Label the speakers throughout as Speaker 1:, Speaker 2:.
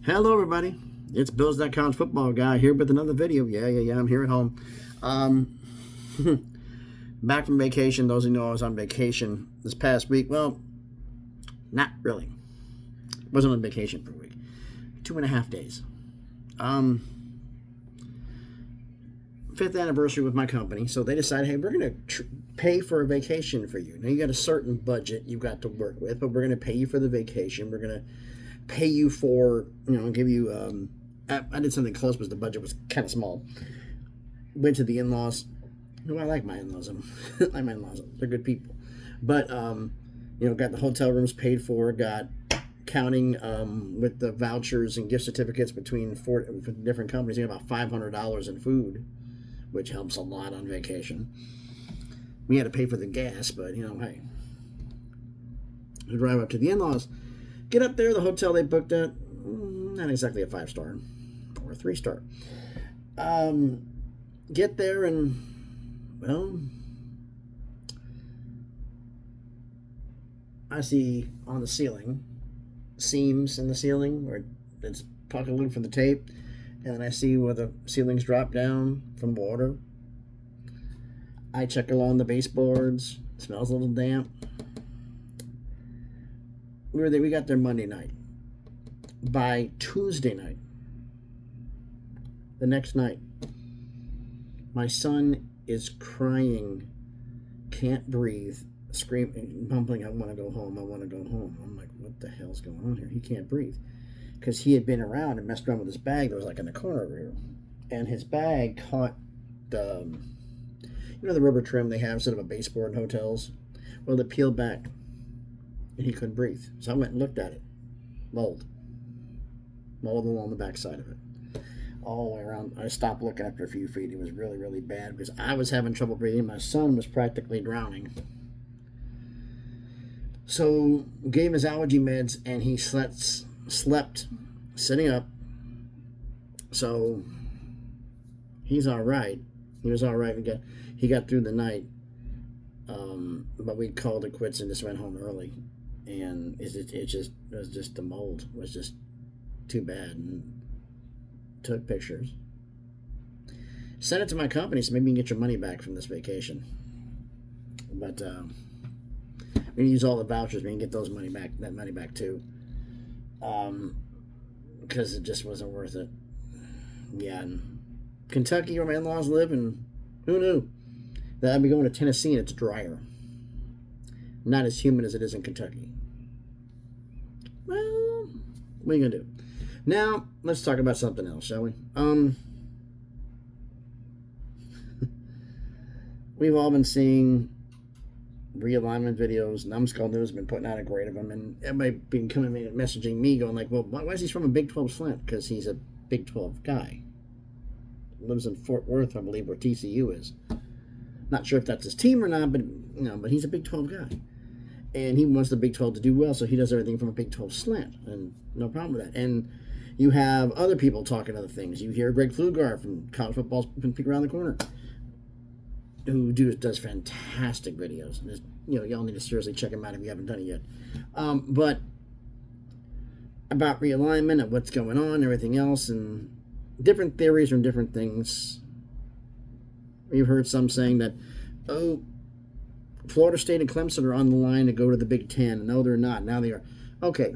Speaker 1: Hello, everybody. It's Bill's That College Football Guy here with another video. Yeah. I'm here at home. Back from vacation. Those who know I was on vacation this past week. Well, not really. Wasn't on vacation for a week. 2.5 days. Fifth anniversary with my company. So they decided, hey, we're going to pay for a vacation for you. Now, you got a certain budget you've got to work with, but we're going to pay you for the vacation. We're going to pay you for, give you, I did something close because the budget was kind of small. Went to the in-laws. I like my in-laws. I like my in-laws. They're good people. But, got the hotel rooms paid for, got counting with the vouchers and gift certificates between four different companies, about $500 in food, which helps a lot on vacation. We had to pay for the gas, but, hey. We drive up to the in-laws. Get up there, the hotel they booked at, not exactly a 5-star or a 3-star. Get there and, well, I see on the ceiling, seams in the ceiling where it's puckered from the tape, and then I see where the ceilings drop down from water. I check along the baseboards, it smells a little damp. We got there Monday night. By Tuesday night, the next night, my son is crying, can't breathe, screaming, mumbling, I want to go home, I want to go home. I'm like, what the hell's going on here? He can't breathe. Because he had been around and messed around with his bag that was like in the corner over here. And his bag caught the, the rubber trim they have instead of a baseboard in hotels? Well, it peeled back. And he couldn't breathe. So I went and looked at it. Mold along the backside of it. All the way around. I stopped looking after a few feet. It was really, really bad because I was having trouble breathing. My son was practically drowning. So gave him his allergy meds and he slept sitting up. So he's all right. He was all right. He got through the night. But we called it quits and just went home early. And it was just the mold was just too bad, and took pictures. Sent it to my company so maybe you can get your money back from this vacation. But we can use all the vouchers. We can get that money back too. Because it just wasn't worth it. Yeah, in Kentucky where my in-laws live, and who knew that I'd be going to Tennessee and it's drier. Not as humid as it is in Kentucky. Well, what are you going to do? Now, let's talk about something else, shall we? We've all been seeing realignment videos. Knumbskull News has been putting out a grade of them, and everybody been coming in and messaging me going like, well, why is he from a Big 12 slant? Because he's a Big 12 guy. Lives in Fort Worth, I believe, where TCU is. Not sure if that's his team or not, but he's a Big 12 guy. And he wants the Big 12 to do well, so he does everything from a Big 12 slant, and no problem with that. And you have other people talking other things. You hear Greg Flugar from College Football's Peek Around the Corner, who does fantastic videos. Just, y'all need to seriously check him out if you haven't done it yet. But about realignment and what's going on, everything else, and different theories from different things. We've heard some saying that, Florida State and Clemson are on the line to go to the Big Ten. No, they're not. Now they are. Okay.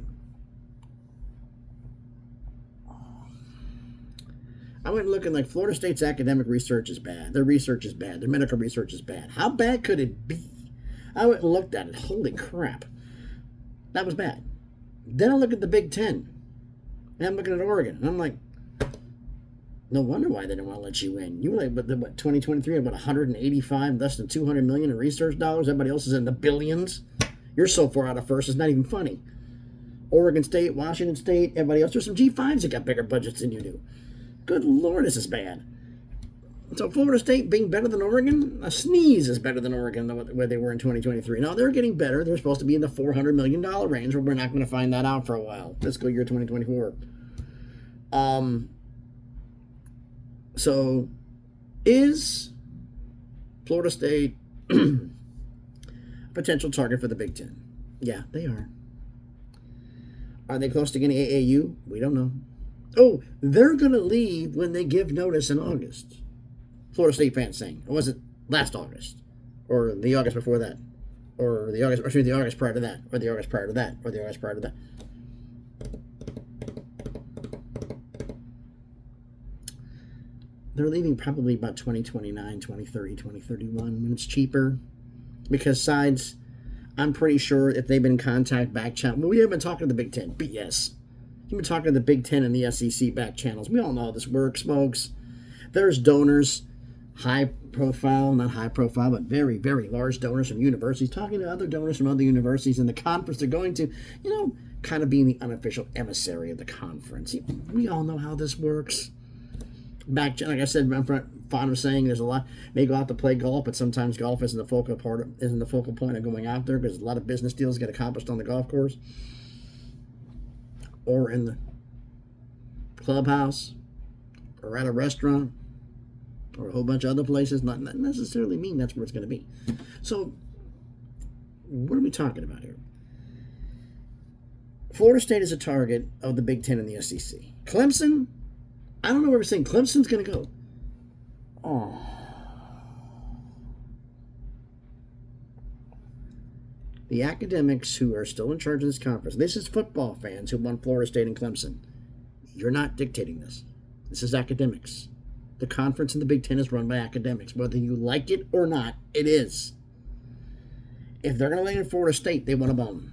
Speaker 1: I went looking like Florida State's academic research is bad. Their research is bad. Their medical research is bad. How bad could it be? I went and looked at it. Holy crap. That was bad. Then I look at the Big Ten. And I'm looking at Oregon. And I'm like, no wonder why they didn't want to let you in. You were like, what 2023, about 185, less than 200 million in research dollars. Everybody else is in the billions. You're so far out of first, it's not even funny. Oregon State, Washington State, everybody else. There's some G5s that got bigger budgets than you do. Good Lord, this is bad. So Florida State being better than Oregon, a sneeze is better than Oregon where they were in 2023. Now, they're getting better. They're supposed to be in the $400 million range, but we're not going to find that out for a while. Fiscal year 2024. So, is Florida State a potential target for the Big Ten? Yeah, they are. Are they close to getting AAU? We don't know. Oh, they're going to leave when they give notice in August. Florida State fans saying. Or was it last August? Or the August before that? Or the August prior to that? Or the August prior to that? Or the August prior to that? They're leaving probably about 2029, 2030, 2031 when it's cheaper. Because sides, I'm pretty sure if they've been in contact back channel. Well, we haven't been talking to the Big Ten. BS. You've been talking to the Big Ten and the SEC back channels. We all know how this works, folks. There's donors, high profile, not high profile, but very, very large donors from universities, talking to other donors from other universities in the conference they're going to, kind of being the unofficial emissary of the conference. We all know how this works. Back, like I said, I'm fond of saying there's a lot. May go out to play golf, but sometimes golf isn't the focal point of going out there because a lot of business deals get accomplished on the golf course or in the clubhouse or at a restaurant or a whole bunch of other places. Not necessarily mean that's where it's going to be. So, what are we talking about here? Florida State is a target of the Big Ten and the SEC. Clemson. I don't know where we're saying Clemson's going to go. Oh. The academics who are still in charge of this conference, this is football fans who want Florida State and Clemson. You're not dictating this. This is academics. The conference in the Big Ten is run by academics. Whether you like it or not, it is. If they're going to land in Florida State, they want a bone.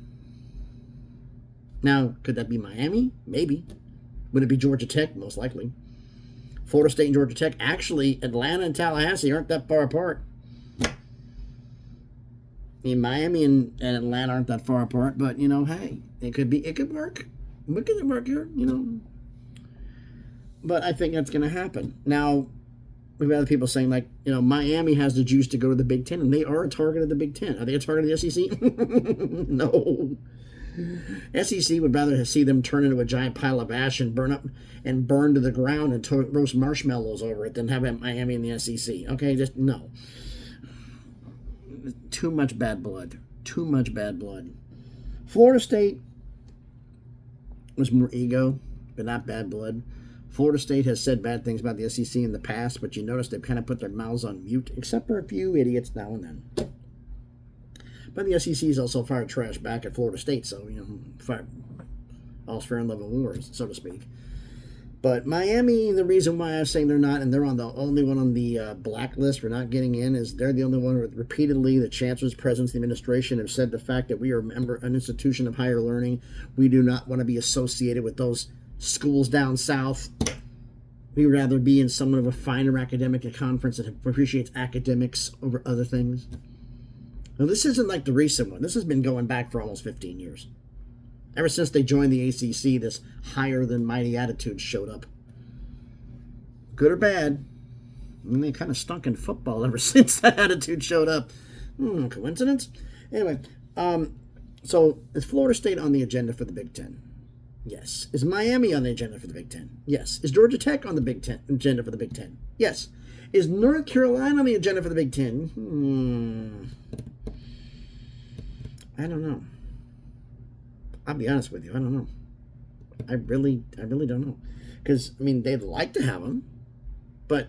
Speaker 1: Now, could that be Miami? Maybe. Would it be Georgia Tech? Most likely. Florida State and Georgia Tech. Actually, Atlanta and Tallahassee aren't that far apart. I mean, Miami and Atlanta aren't that far apart, but, hey, it could work. What could it work here, But I think that's going to happen. Now, we've had other people saying, Miami has the juice to go to the Big Ten, and they are a target of the Big Ten. Are they a target of the SEC? No. SEC would rather see them turn into a giant pile of ash and burn to the ground and roast marshmallows over it than have Miami in the SEC. Okay, just no. Too much bad blood. Too much bad blood. Florida State was more ego, but not bad blood. Florida State has said bad things about the SEC in the past, but you notice they've kind of put their mouths on mute, except for a few idiots now and then. But the SEC is also fired trash back at Florida State, so, all's fair in love and wars, so to speak. But Miami, the reason why I'm saying they're not, and they're on the only one on the blacklist for not getting in, is they're the only one where repeatedly the chancellors, presidents, the administration have said the fact that we are an institution of higher learning. We do not want to be associated with those schools down south. We'd rather be in somewhat of a finer academic conference that appreciates academics over other things. Now, this isn't like the recent one. This has been going back for almost 15 years. Ever since they joined the ACC, this higher-than-mighty attitude showed up. Good or bad, they kind of stunk in football ever since that attitude showed up. Coincidence? Anyway, so is Florida State on the agenda for the Big Ten? Yes. Is Miami on the agenda for the Big Ten? Yes. Is Georgia Tech on the Big Ten agenda for the Big Ten? Yes. Is North Carolina on the agenda for the Big Ten? I don't know. I'll be honest with you. I don't know. I really don't know. Because, they'd like to have them. But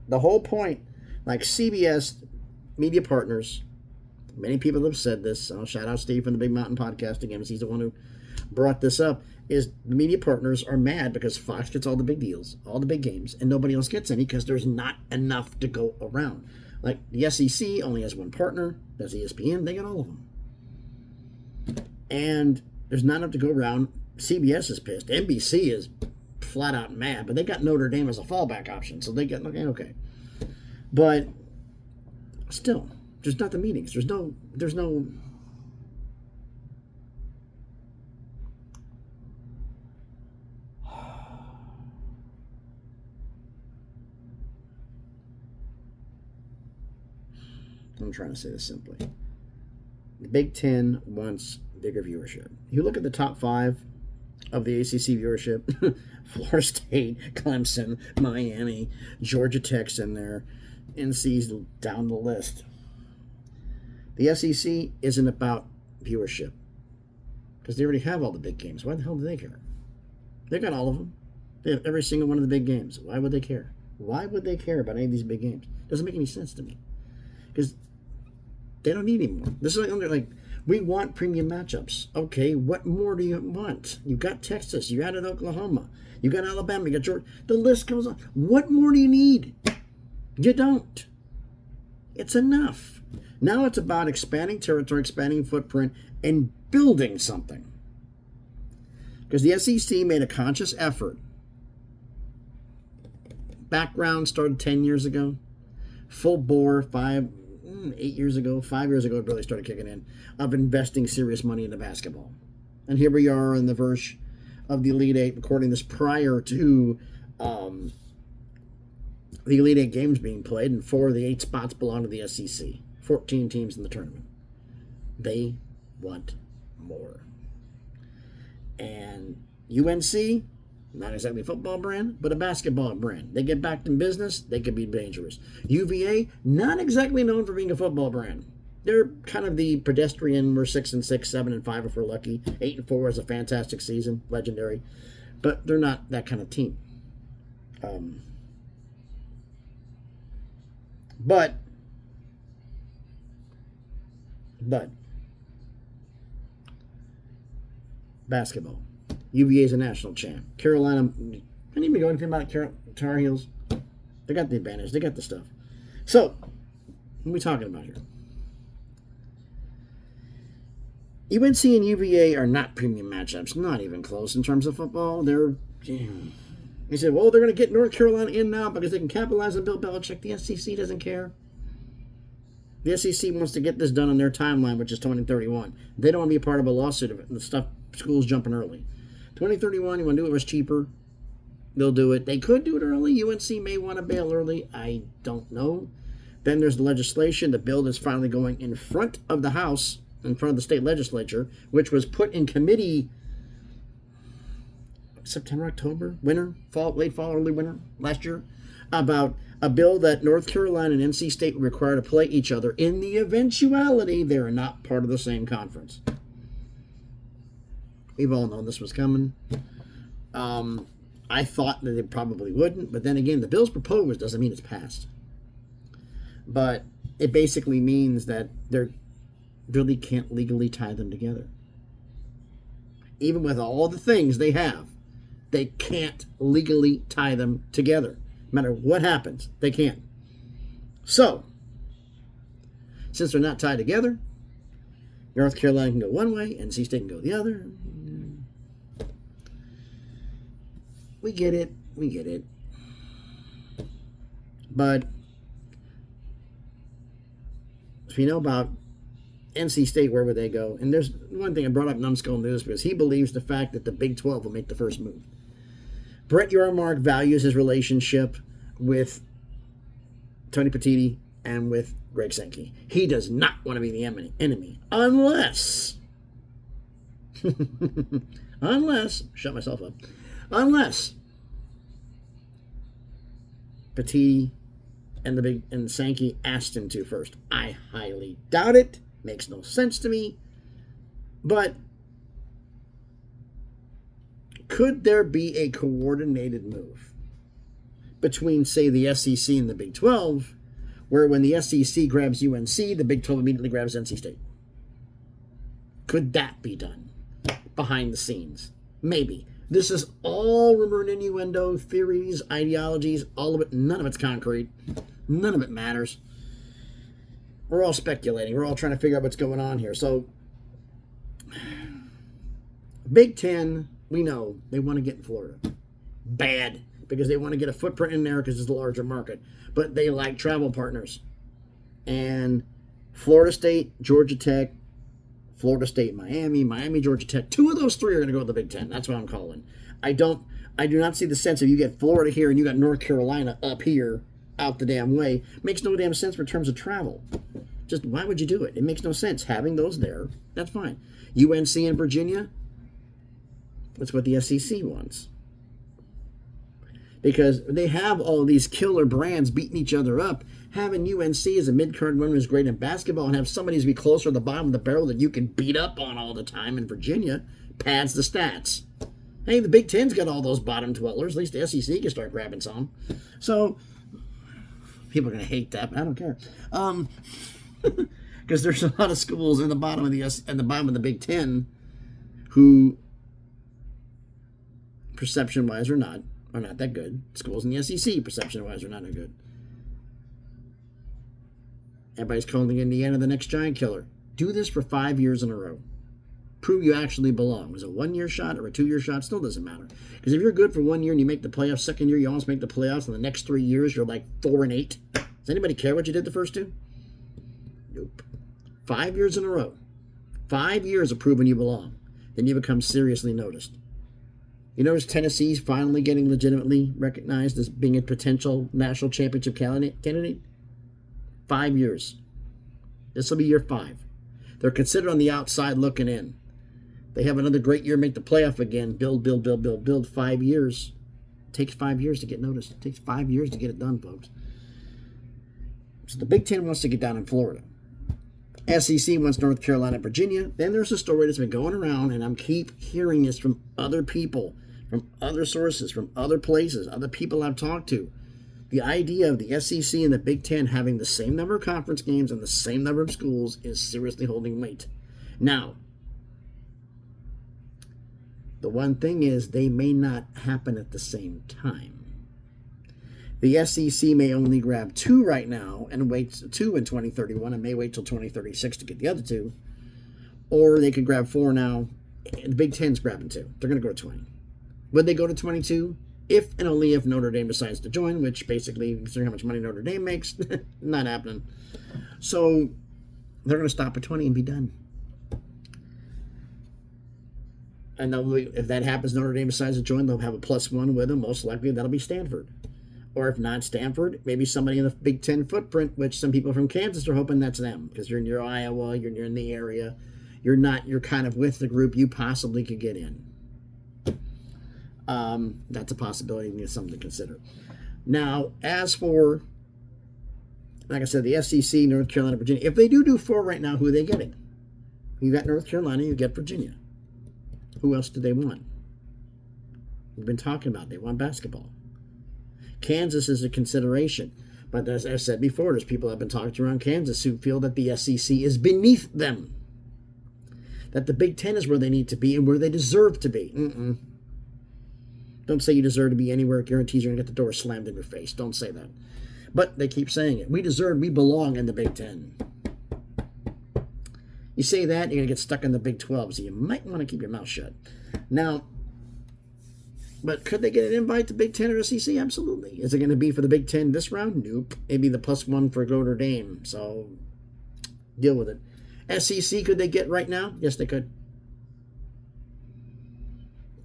Speaker 1: the whole point, like CBS, media partners, many people have said this. I'll shout out Steve from the Big Mountain Podcast again, because he's the one who brought this up, is the media partners are mad because Fox gets all the big deals, all the big games, and nobody else gets any because there's not enough to go around. Like the SEC only has one partner. That's ESPN. They got all of them. And there's not enough to go around. CBS is pissed. NBC is flat out mad, but they got Notre Dame as a fallback option, so they get okay. But still, there's not the meetings. There's no. I'm trying to say this simply. The Big Ten wants bigger viewership. You look at the top 5 of the ACC viewership, Florida State, Clemson, Miami, Georgia Tech's in there, NC's down the list. The SEC isn't about viewership because they already have all the big games. Why the hell do they care? They got all of them. They have every single one of the big games. Why would they care? Why would they care about any of these big games? Doesn't make any sense to me. Because they don't need any more. This is like we want premium matchups. Okay, what more do you want? You got Texas, you added Oklahoma, you got Alabama, you got Georgia. The list goes on. What more do you need? You don't. It's enough. Now it's about expanding territory, expanding footprint, and building something. Because the SEC made a conscious effort. Background started 10 years ago. Full bore 8 years ago, 5 years ago, it really started kicking in, of investing serious money into basketball. And here we are in the verge of the Elite Eight, recording this prior to the Elite Eight games being played, and 4 of the 8 spots belong to the SEC. 14 teams in the tournament. They want more. And UNC, not exactly a football brand, but a basketball brand. They get back in business, they could be dangerous. UVA, not exactly known for being a football brand. They're kind of the pedestrian. We're 6-6, 7-5 if we're lucky. 8-4 is a fantastic season, legendary. But they're not that kind of team. But basketball. UVA is a national champ. Carolina, I didn't even go anything about Tar Heels. They got the advantage. They got the stuff. So, what are we talking about here? UNC and UVA are not premium matchups. Not even close in terms of football. They're... He said, well, they're going to get North Carolina in now because they can capitalize on Bill Belichick. The SEC doesn't care. The SEC wants to get this done on their timeline, which is 2031. They don't want to be a part of a lawsuit of it. The stuff, schools jumping early. 2031, you want to do it was cheaper. They'll do it. They could do it early. UNC may want to bail early. I don't know. Then there's the legislation. The bill that's finally going in front of the House, in front of the state legislature, which was put in committee September, October, winter, fall, late fall, early winter, last year, about a bill that North Carolina and NC State were required to play each other in the eventuality they are not part of the same conference. We've all known this was coming. I thought that it probably wouldn't, but then again, the bill's proposed doesn't mean it's passed. But it basically means that they really can't legally tie them together. Even with all the things they have, they can't legally tie them together. No matter what happens, they can't. So, since they're not tied together, North Carolina can go one way, NC State can go the other. We get it. But if you know about NC State, where would they go? And there's one thing I brought up Numbskull News because he believes the fact that the Big 12 will make the first move. Brett Yormark values his relationship with Tony Petitti and with Greg Sankey. He does not want to be the enemy unless shut myself up. Unless Petitti and Sankey asked him to first. I highly doubt it. Makes no sense to me. But could there be a coordinated move between, say, the SEC and the Big 12, where when the SEC grabs UNC, the Big 12 immediately grabs NC State? Could that be done behind the scenes? Maybe. This is all rumor and innuendo, theories, ideologies, all of it. None of it's concrete. None of it matters. We're all speculating. We're all trying to figure out what's going on here. So, Big Ten, we know they want to get in Florida. Bad. Because they want to get a footprint in there because it's a larger market. But they like travel partners. And Florida State, Georgia Tech, Florida State, Miami, Georgia Tech. 2 of those 3 are going to go to the Big Ten. That's what I'm calling. I do not see the sense of you get Florida here and you got North Carolina up here, out the damn way. Makes no damn sense in terms of travel. Just why would you do it? It makes no sense. Having those there, that's fine. UNC and Virginia, that's what the SEC wants. Because they have all of these killer brands beating each other up. Having UNC as a mid-card one who's great in basketball and have somebody who's be closer to the bottom of the barrel that you can beat up on all the time in Virginia pads the stats. Hey, the Big Ten's got all those bottom dwellers. At least the SEC can start grabbing some. So people are going to hate that, but I don't care. Because there's a lot of schools in the bottom of the Big Ten who, perception-wise are not that good. Schools in the SEC, perception-wise, are not that good. Everybody's calling Indiana the next giant killer. Do this for 5 years in a row. Prove you actually belong. Is it a 1 year shot or a 2 year shot? Still doesn't matter. Because if you're good for 1 year and you make the playoffs, second year you almost make the playoffs, and the next 3 years you're like 4-8. Does anybody care what you did the first two? Nope. 5 years in a row. 5 years of proving you belong. Then you become seriously noticed. You notice Tennessee's finally getting legitimately recognized as being a potential national championship candidate? 5 years. This will be year 5. They're considered on the outside looking in. They have another great year, make the playoff again, build. 5 years. It takes 5 years to get noticed. It takes 5 years to get it done, folks. So the Big Ten wants to get down in Florida. SEC wants North Carolina, Virginia. Then there's a story that's been going around, and I'm keep hearing this from other people, from other sources, from other places, other people I've talked to. The idea of the SEC and the Big Ten having the same number of conference games and the same number of schools is seriously holding weight. Now, the one thing is they may not happen at the same time. The SEC may only grab 2 right now and wait 2 in 2031 and may wait till 2036 to get the other 2. Or they could grab 4 now. The Big Ten's grabbing 2. They're going to go to 20. Would they go to 22? If and only if Notre Dame decides to join, which basically, considering how much money Notre Dame makes, not happening. So they're going to stop at 20 and be done. And if that happens, Notre Dame decides to join, they'll have a +1 with them. Most likely that'll be Stanford. Or if not Stanford, maybe somebody in the Big Ten footprint, which some people from Kansas are hoping that's them. Because you're near Iowa, you're in the area. You're kind of with the group you possibly could get in. That's a possibility and it's something to consider. Now, as for, like I said, the SEC, North Carolina, Virginia, if they do 4 right now, who are they getting? You got North Carolina, you get Virginia. Who else do they want? We've been talking about they want basketball. Kansas is a consideration. But as I said before, there's people I've been talking to around Kansas who feel that the SEC is beneath them. That the Big Ten is where they need to be and where they deserve to be. Don't say you deserve to be anywhere. It guarantees you're going to get the door slammed in your face. Don't say that. But they keep saying it. We belong in the Big Ten. You say that, you're going to get stuck in the Big 12, so you might want to keep your mouth shut. Now, but could they get an invite to Big Ten or SEC? Absolutely. Is it going to be for the Big Ten this round? Nope. Maybe the +1 for Notre Dame, so deal with it. SEC, could they get right now? Yes, they could.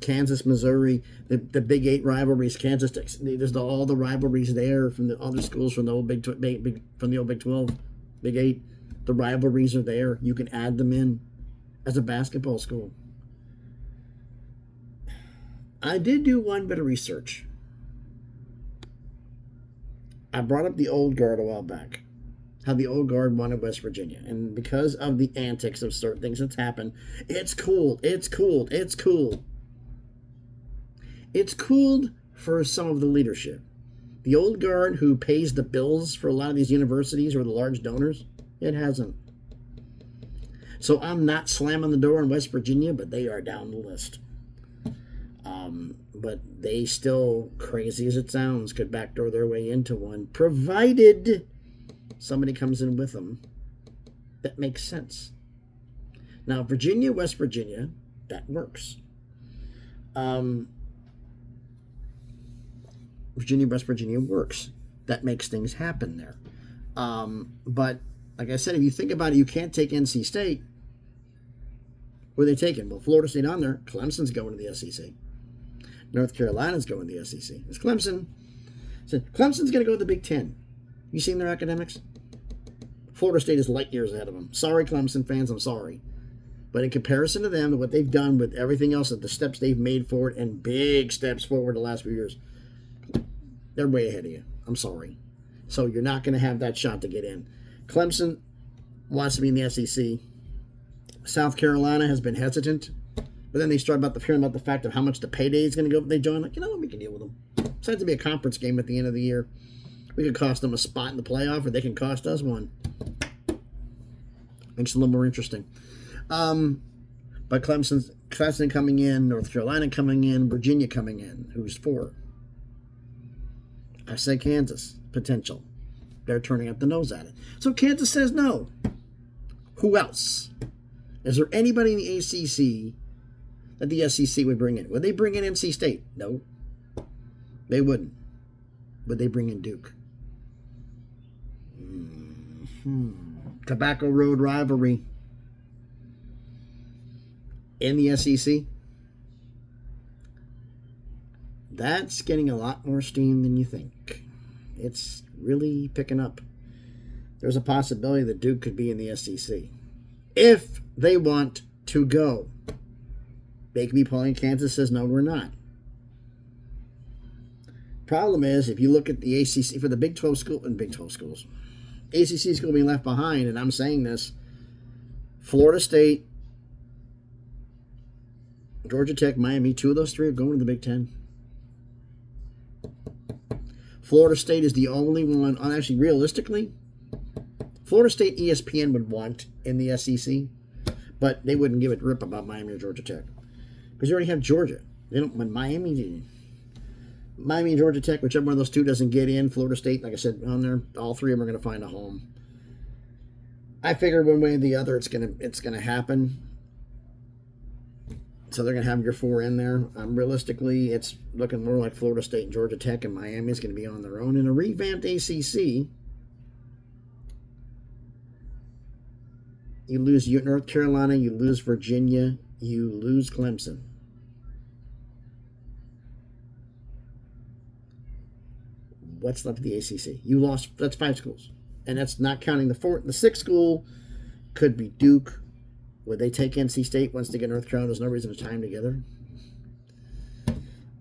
Speaker 1: Kansas, Missouri, the Big 8 rivalries, Kansas, there's all the rivalries there from the other schools from the old Big 12, Big 8. The rivalries are there. You can add them in as a basketball school. I did do one bit of research. I brought up the Old Guard a while back. How the Old Guard wanted West Virginia. And because of the antics of certain things that's happened, it's cooled. It's cooled for some of the leadership. The Old Guard, who pays the bills for a lot of these universities or the large donors, it hasn't. So I'm not slamming the door in West Virginia, but they are down the list. But they still, crazy as it sounds, could backdoor their way into one, provided somebody comes in with them that makes sense. Now, Virginia, West Virginia, that works. Virginia, West Virginia works. That makes things happen there. But like I said, if you think about it, you can't take NC State. Who are they taking? Well, Florida State on there. Clemson's going to the SEC. North Carolina's going to the SEC. It's Clemson. So Clemson's going to go to the Big Ten. You seen their academics? Florida State is light years ahead of them. Sorry, Clemson fans, I'm sorry. But in comparison to them, what they've done with everything else, the steps they've made forward, and big steps forward the last few years, they're way ahead of you. I'm sorry. So you're not going to have that shot to get in. Clemson wants to be in the SEC. South Carolina has been hesitant. But then they start hearing about the fact of how much the payday is going to go if they join. Like, you know what, we can deal with them. Besides to be a conference game at the end of the year. We could cost them a spot in the playoff, or they can cost us one. Makes it a little more interesting. But Clemson coming in, North Carolina coming in, Virginia coming in. Who's 4? I say Kansas, potential. They're turning up the nose at it. So Kansas says no. Who else? Is there anybody in the ACC that the SEC would bring in? Would they bring in NC State? No. They wouldn't. Would they bring in Duke? Tobacco Road rivalry in the SEC. That's getting a lot more steam than you think. It's really picking up. There's a possibility that Duke could be in the SEC. If they want to go. They could be pulling. Kansas says, no, we're not. Problem is, if you look at the ACC for the Big 12 schools, ACC school being left behind, and I'm saying this, Florida State, Georgia Tech, Miami, 2 of those 3 are going to the Big 10. Florida State is the only one, actually realistically, Florida State ESPN would want in the SEC, but they wouldn't give a rip about Miami or Georgia Tech. Because you already have Georgia. They don't, when Miami and Georgia Tech, whichever one of those 2 doesn't get in, Florida State, like I said, on there, all 3 of them are going to find a home. I figure one way or the other, it's gonna happen. So they're going to have your 4 in there. Realistically, it's looking more like Florida State and Georgia Tech, and Miami is going to be on their own. In a revamped ACC, you lose North Carolina, you lose Virginia, you lose Clemson. What's left of the ACC? You lost, that's 5 schools. And that's not counting the 6th school could be Duke. Would they take NC State once they get North Carolina? There's no reason to tie them together.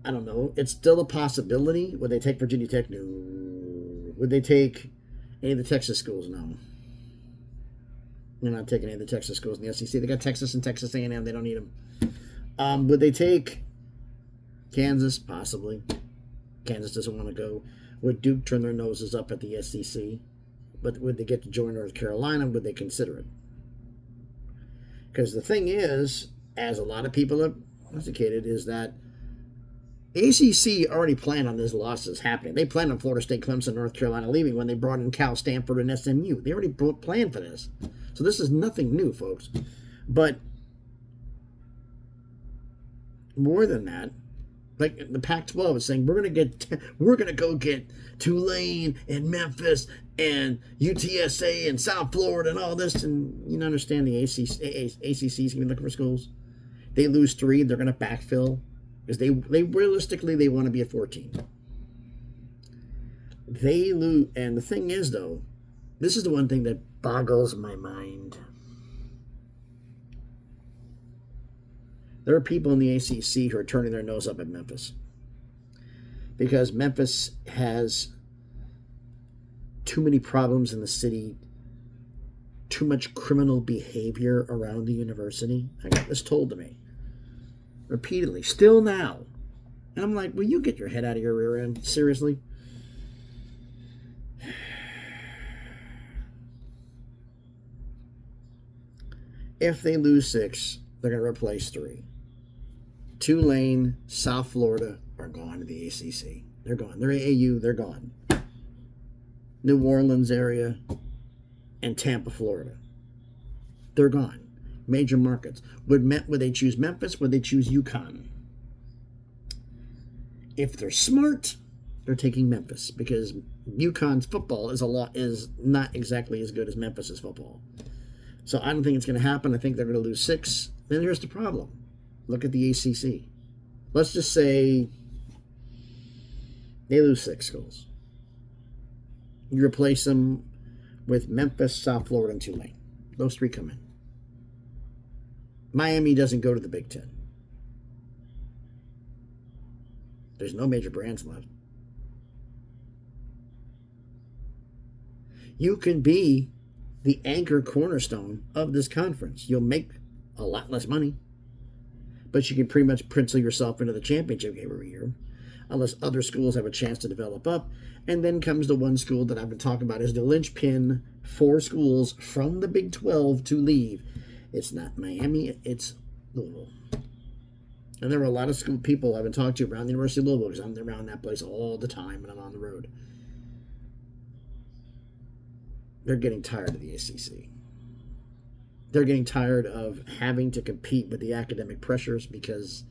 Speaker 1: I don't know. It's still a possibility. Would they take Virginia Tech? No. Would they take any of the Texas schools? No. They're not taking any of the Texas schools in the SEC. They got Texas and Texas A&M. They don't need them. Would they take Kansas? Possibly. Kansas doesn't want to go. Would Duke turn their noses up at the SEC? But would they get to join North Carolina? Would they consider it? Because the thing is, as a lot of people have indicated, is that ACC already planned on these losses happening. They planned on Florida State, Clemson, North Carolina leaving when they brought in Cal, Stanford, and SMU. They already planned for this. So this is nothing new, folks. But more than that, like the Pac-12 is saying, we're gonna go get Tulane and Memphis and UTSA and South Florida and all this, and you understand the ACC is gonna be looking for schools. They lose 3, they're gonna backfill because they realistically they want to be a 14. They lose, and the thing is though, this is the one thing that boggles my mind. There are people in the ACC who are turning their nose up at Memphis because Memphis has too many problems in the city, too much criminal behavior around the university. I got this told to me repeatedly, still now. And I'm like, will you get your head out of your rear end? Seriously? If they lose 6, they're going to replace 3. Tulane, South Florida are gone to the ACC. They're gone. They're AAU. They're gone. New Orleans area and Tampa, Florida. They're gone. Major markets. Would they choose Memphis? Would they choose UConn? If they're smart, they're taking Memphis because UConn's football is not exactly as good as Memphis's football. So I don't think it's going to happen. I think they're going to lose 6. Then here's the problem. Look at the ACC. Let's just say they lose 6 schools. You replace them with Memphis, South Florida, and Tulane. Those 3 come in. Miami doesn't go to the Big 10. There's no major brands left. You can be the anchor cornerstone of this conference. You'll make a lot less money. but you can pretty much pencil yourself into the championship game every year, unless other schools have a chance to develop up. And then comes the one school that I've been talking about is the linchpin for schools from the Big 12 to leave. It's not Miami, it's Louisville. And there were a lot of people I've been talking to around the University of Louisville, because I'm around that place all the time when I'm on the road. They're getting tired of the ACC. They're getting tired of having to compete with the academic pressures, because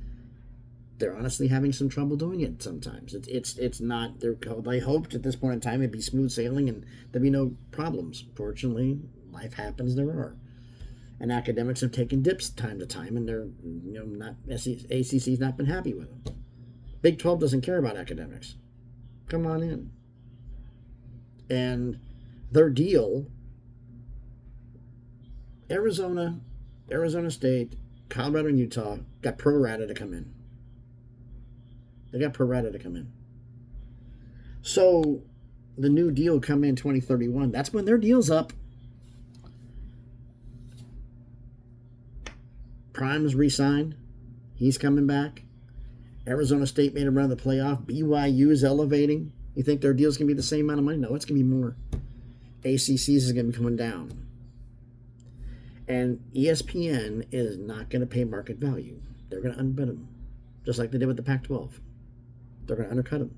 Speaker 1: they're honestly having some trouble doing it sometimes. It's not. They hoped at this point in time it'd be smooth sailing and there'd be no problems. Fortunately, life happens. There are, and academics have taken dips time to time, and they're not. ACC's not been happy with them. Big 12 doesn't care about academics. Come on in. And their deal. Arizona State, Colorado, and Utah got pro rata to come in. They got pro rata to come in. So the new deal come in 2031. That's when their deal's up. Prime's re-signed. He's coming back. Arizona State made a run of the playoff. BYU is elevating. You think their deal's going to be the same amount of money? No, it's going to be more. ACC's is going to be coming down. And ESPN is not going to pay market value. They're going to unbid them, just like they did with the Pac-12. They're going to undercut them.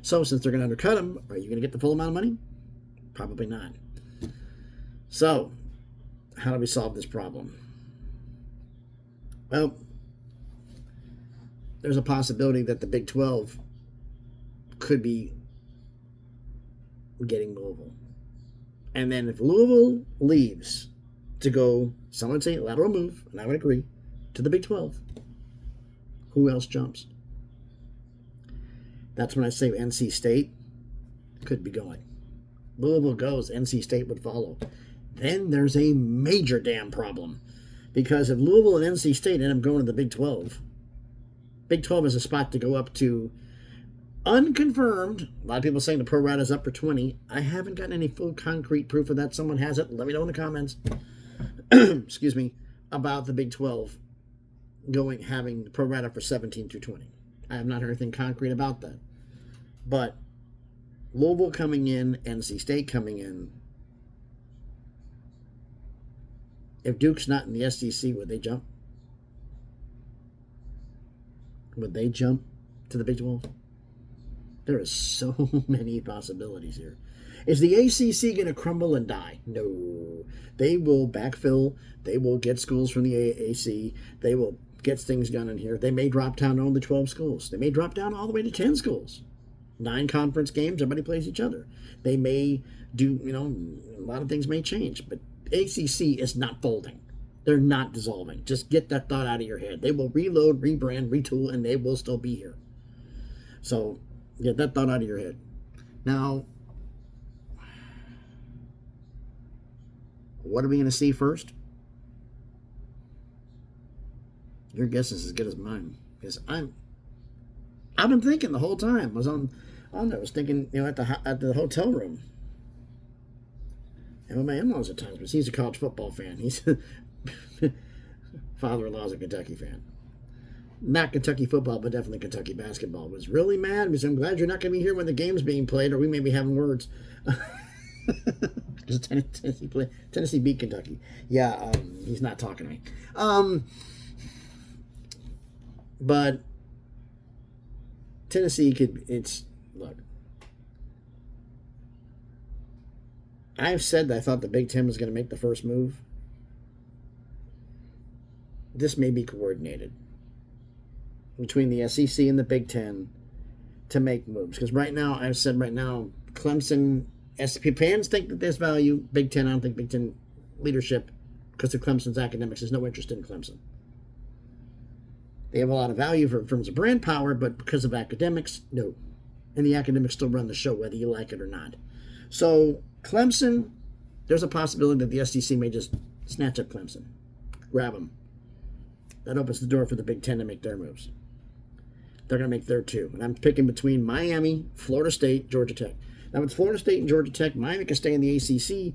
Speaker 1: So since they're going to undercut them, are you going to get the full amount of money? Probably not. So how do we solve this problem? Well, there's a possibility that the Big 12 could be getting Louisville. And then if Louisville leaves to go, some would say lateral move, and I would agree, to the Big 12, who else jumps? That's when I say NC State could be going. Louisville goes, NC State would follow. Then there's a major damn problem. Because if Louisville and NC State end up going to the Big 12, Big 12 is a spot to go up to unconfirmed. A lot of people saying the pro rata is up for 20. I haven't gotten any full concrete proof of that. Someone has it. Let me know in the comments. Excuse me, about the Big 12 having the pro rata for 17 through 20. I have not heard anything concrete about that. But Louisville coming in, NC State coming in. If Duke's not in the SEC, would they jump? Would they jump to the Big 12? There are so many possibilities here. Is the ACC going to crumble and die? No. They will backfill. They will get schools from the AAC. They will get things done in here. They may drop down to only 12 schools. They may drop down all the way to 10 schools. 9 conference games, everybody plays each other. They may do, a lot of things may change. But ACC is not folding. They're not dissolving. Just get that thought out of your head. They will reload, rebrand, retool, and they will still be here. So get that thought out of your head. Now, what are we going to see first? Your guess is as good as mine. Because I've been thinking the whole time. I was on there. I was thinking, at the hotel room. And with my in-laws at times, but he's a college football fan. He's father-in-law's a Kentucky fan. Not Kentucky football, but definitely Kentucky basketball. Was really mad because I'm glad you're not going to be here when the game's being played, or we may be having words. Because Tennessee beat Kentucky. Yeah, he's not talking to me. But Tennessee look. I've said that I thought the Big Ten was going to make the first move. This may be coordinated between the SEC and the Big Ten to make moves. Because I've said Clemson, fans think that there's value. Big Ten, I don't think Big Ten leadership, because of Clemson's academics, is no interest in Clemson. They have a lot of value in terms of brand power, but because of academics, no. And the academics still run the show, whether you like it or not. So Clemson, there's a possibility that the SEC may just snatch up Clemson, grab them. That opens the door for the Big Ten to make their moves. They're going to make their two. And I'm picking between Miami, Florida State, Georgia Tech. Now, it's Florida State and Georgia Tech. Miami can stay in the ACC.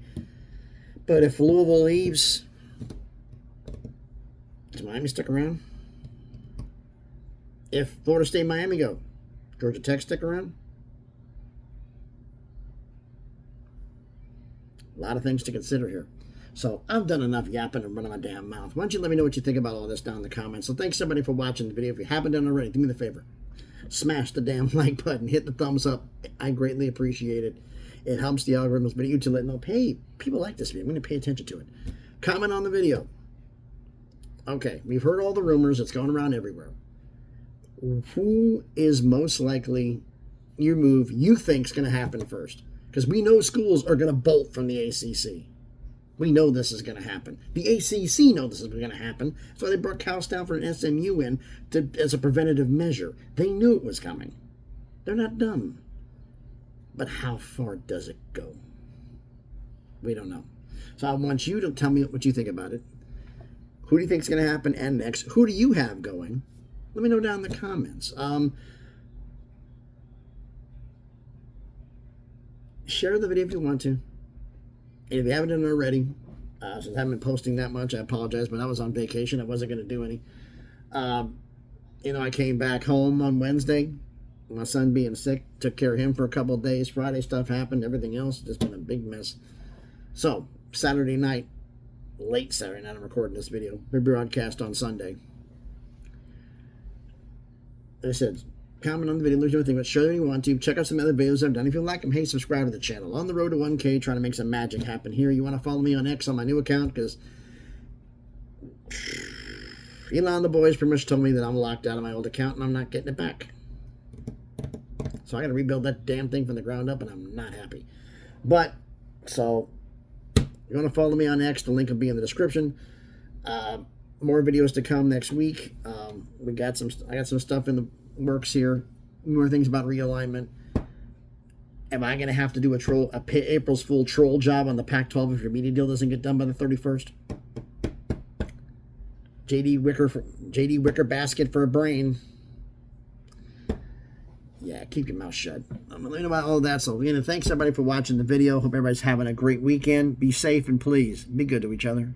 Speaker 1: But if Louisville leaves, does Miami stick around? If Florida State, Miami go, Georgia Tech stick around? A lot of things to consider here. So I've done enough yapping and running my damn mouth. Why don't you let me know what you think about all this down in the comments. So thanks everybody for watching the video. If you haven't done it already, do me the favor. Smash the damn like button. Hit the thumbs up. I greatly appreciate it. It helps the algorithms, but you to let know, hey, people like this video. I'm going to pay attention to it. Comment on the video. Okay, we've heard all the rumors. It's going around everywhere. Who is most likely your move you think is going to happen first? Because we know schools are going to bolt from the ACC. We know this is going to happen. The ACC know this is going to happen. That's why they brought Stanford and SMU in as a preventative measure. They knew it was coming. They're not dumb. But how far does it go? We don't know. So I want you to tell me what you think about it. Who do you think is going to happen? And next, who do you have going? Let me know down in the comments. Share the video if you want to. And if you haven't done it already, since I haven't been posting that much, I apologize, but I was on vacation. I wasn't going to do any. I came back home on Wednesday. My son being sick, took care of him for a couple of days. Friday stuff happened. Everything else just been a big mess. So, Saturday night, late Saturday night, I'm recording this video. Big broadcast on Sunday. Like I said, comment on the video, lose everything, but share if you want to. Check out some other videos I've done. If you like them, hey, subscribe to the channel. On the road to 1K, trying to make some magic happen here. You want to follow me on X on my new account, because Elon the boys pretty much told me that I'm locked out of my old account and I'm not getting it back. So I got to rebuild that damn thing from the ground up, and I'm not happy. But, so, you want to follow me on X, the link will be in the description. More videos to come next week. I got some stuff in the works here. More things about realignment. Am I going to have to do April's Fool troll job on the Pac-12 if your media deal doesn't get done by the 31st? JD Wicker basket for a brain. Yeah, keep your mouth shut. I'm learning about all that. So again, thanks everybody for watching the video. Hope everybody's having a great weekend. Be safe and please be good to each other.